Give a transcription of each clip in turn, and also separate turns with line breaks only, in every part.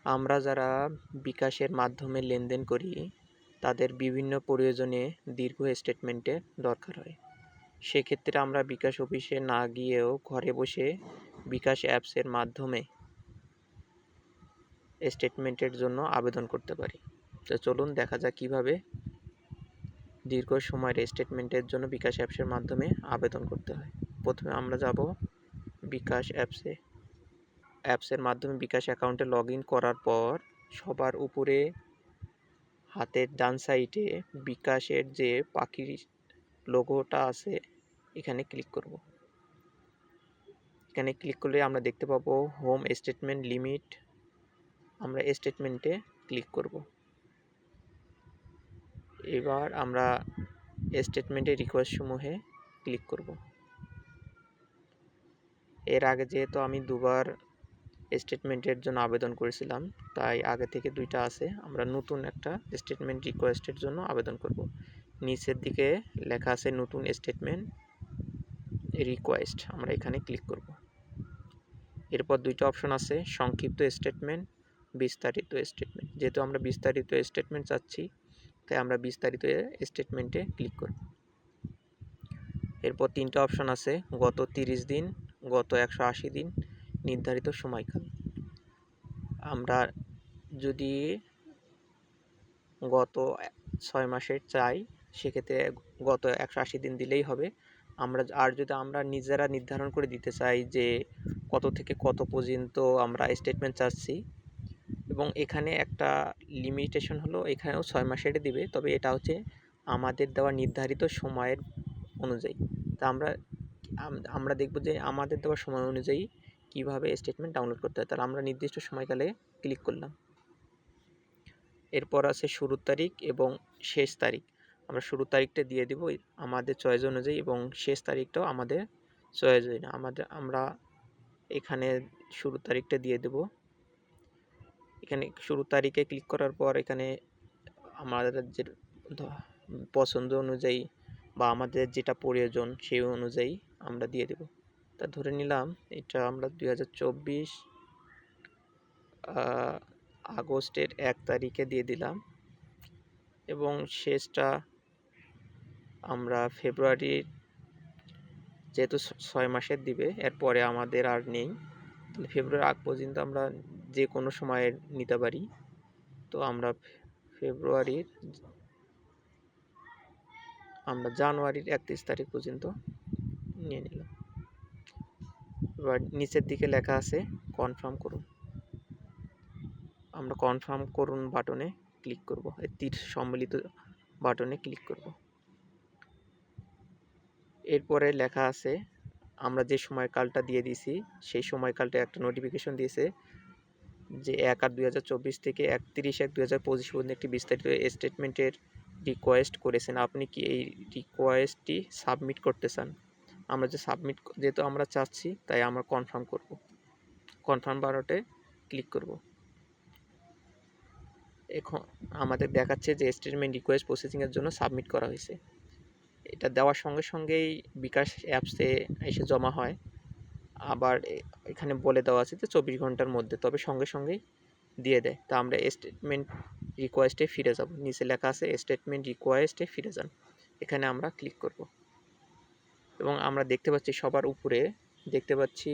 আমরা যারা বিকাশের মাধ্যমে লেনদেন করি তাদের বিভিন্ন প্রয়োজনে দীর্ঘ স্টেটমেন্টের দরকার হয়। সেক্ষেত্রে আমরা বিকাশ অফিসে না গিয়েও ঘরে বসে বিকাশ অ্যাপসের মাধ্যমে স্টেটমেন্টের জন্য আবেদন করতে পারি। তো চলুন দেখা যাক কীভাবে দীর্ঘ সময়ের স্টেটমেন্টের জন্য বিকাশ অ্যাপসের মাধ্যমে আবেদন করতে হয়। প্রথমে আমরা যাব বিকাশ অ্যাপসের মাধ্যমে বিকাশ অ্যাকাউন্টে লগ ইন করার পর সবার উপরে হাতের ডান সাইডে বিকাশের যে পাখির লোগোটা আছে এখানে ক্লিক করব। এখানে ক্লিক করলে আমরা দেখতে পাবো হোম স্টেটমেন্ট লিমিট। আমরা স্টেটমেন্টে ক্লিক করব। এবার আমরা স্টেটমেন্টের রিকোয়েস্ট সমূহে ক্লিক করব। এর আগে যেহেতু আমি দুবার স্টেটমেন্টের জন্য আবেদন করেছিলাম তাই আগে থেকে দুইটা আছে, আমরা নতুন একটা স্টেটমেন্ট রিকোয়েস্টের জন্য আবেদন করব। নিচের দিকে লেখা আছে নতুন স্টেটমেন্ট রিকোয়েস্ট, আমরা এখানে ক্লিক করব। এরপর দুইটা অপশন আছে, সংক্ষিপ্ত স্টেটমেন্ট, বিস্তারিত স্টেটমেন্ট। যেহেতু আমরা বিস্তারিত স্টেটমেন্ট চাচ্ছি তাই আমরা বিস্তারিত স্টেটমেন্টে ক্লিক করব। এরপর তিনটা অপশন আছে, গত 30 দিন, গত 180 দিন, নির্ধারিত সময়কাল। আমরা যদি গত 6 মাসের চাই সেক্ষেত্রে গত 180 দিন দিলেই হবে। যদি আমরা নিজেরা নির্ধারণ করে দিতে চাই যে কত থেকে কত পর্যন্ত আমরা স্টেটমেন্ট চাচ্ছি, এবং এখানে একটা লিমিটেশন হলো এখানেও 6 মাসের দিবে, তবে এটা হচ্ছে আমাদের দেওয়া নির্ধারিত সময়ের অনুযায়ী। তা আমরা দেখব যে আমাদের দেওয়া সময় অনুযায়ী কিভাবে স্টেটমেন্ট ডাউনলোড করতে হয়। তাহলে আমরা নির্দিষ্ট সময়কালে ক্লিক করলাম। এরপর আছে শুরুর তারিখ এবং শেষ তারিখ। আমরা শুরুর তারিখটা দিয়ে দিব আমাদের চয়েস অনুযায়ী এবং শেষ তারিখটাও আমাদের চয়েস অনুযায়ী। আমরা এখানে শুরুর তারিখটা দিয়ে দেব। এখানে শুরুর তারিখে ক্লিক করার পর এখানে আমাদের যে পছন্দ অনুযায়ী বা আমাদের যেটা প্রয়োজন সেই অনুযায়ী আমরা দিয়ে দেব। তা ধরে নিলাম এটা আমরা 2024 আগস্টের 1 তারিখে দিয়ে দিলাম এবং শেষটা আমরা ফেব্রুয়ারির, যেহেতু 6 মাসের দিবে এরপরে আমাদের আর নেই, তাহলে ফেব্রুয়ারি আগ পর্যন্ত আমরা যে কোনো সময় নিতে পারি। তো আমরা জানুয়ারির 31 তারিখ পর্যন্ত নিয়ে নিলাম। এবার নিচের দিকে লেখা আছে কনফার্ম করুন, আমরা কনফার্ম করুন বাটনে ক্লিক করব। এই তীর সম্মিলিত বাটনে ক্লিক করব। এরপরে লেখা আছে আমরা যে সময়কালটা দিয়ে দিয়েছি সেই সময়কালটা একটা নোটিফিকেশন দিয়েছে যে 1/8/2024 থেকে 31/1/2025 পর্যন্ত একটি বিস্তারিত স্টেটমেন্টের রিকোয়েস্ট করেছেন, আপনি কি এই রিকোয়েস্টটি সাবমিট করতে চান? আমরা যেহেতু আমরা চাচ্ছি তাই আমরা কনফার্ম করব। কনফার্ম বাটনে ক্লিক করব। এখন আমাদের দেখাচ্ছে যে স্টেটমেন্ট রিকোয়েস্ট প্রসেসিংয়ের জন্য সাবমিট করা হয়েছে। এটা দেওয়ার সঙ্গে সঙ্গেই বিকাশ অ্যাপসে এসে জমা হয়। আবার এখানে বলে দেওয়া আছে যে 24 ঘন্টার মধ্যে, তবে সঙ্গে সঙ্গেই দিয়ে দেয়। তা আমরা স্টেটমেন্ট রিকোয়েস্টে ফিরে যাব। নিচে লেখা আছে স্টেটমেন্ট রিকোয়েস্টে ফিরে যান, এখানে আমরা ক্লিক করব এবং আমরা দেখতে পাচ্ছি সবার উপরে দেখতে পাচ্ছি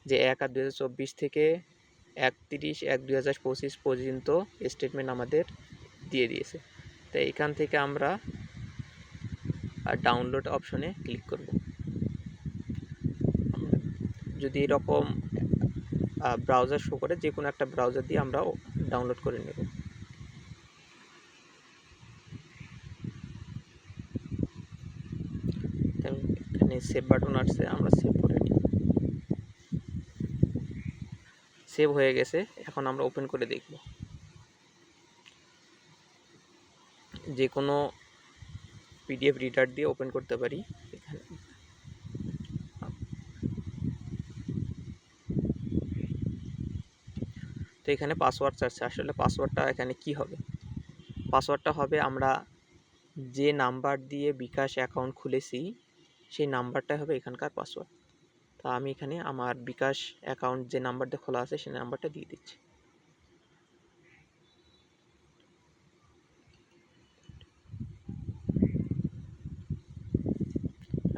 যে 1/8/2024 থেকে 31/1/2025 পর্যন্ত স্টেটমেন্ট আমাদের দিয়ে দিয়েছে। তাই এখান থেকে আমরা ডাউনলোড অপশনে ক্লিক করব। যদি এরকম ব্রাউজার শো করে যে কোনো একটা ব্রাউজার দিয়ে আমরা ডাউনলোড করে নেব। এখানে সেভ বাটন আসছে, আমরা সেভ করে নিই। সেভ হয়ে গেছে, এখন আমরা ওপেন করে দেখব। যে কোনো পিডিএফ রিডার দিয়ে ওপেন করতে পারি। এখানে তো এখানে পাসওয়ার্ড চাচ্ছে, আসলে পাসওয়ার্ডটা এখানে কি হবে? পাসওয়ার্ডটা হবে আমরা যে নাম্বার দিয়ে বিকাশ অ্যাকাউন্ট খুলেছি সেই নাম্বারটাই হবে এখানকার পাসওয়ার্ড। তা আমি এখানে আমার বিকাশ অ্যাকাউন্ট যে নাম্বার দিয়ে খোলা আছে সেই নাম্বারটা দিয়ে দিচ্ছি।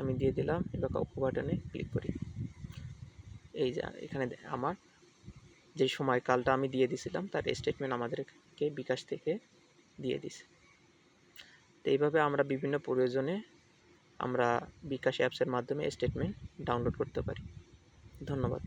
আমি দিয়ে দিলাম, এবার ওকে বাটনে ক্লিক করি। এই যে এখানে আমার যে সময়কালটা আমি দিয়ে দিয়েছিলাম তার স্টেটমেন্ট আমাদেরকে বিকাশ থেকে দিয়ে দিছে। তো এইভাবে আমরা বিভিন্ন প্রয়োজনে আমরা বিকাশ অ্যাপসের মাধ্যমে স্টেটমেন্ট ডাউনলোড করতে পারি। ধন্যবাদ।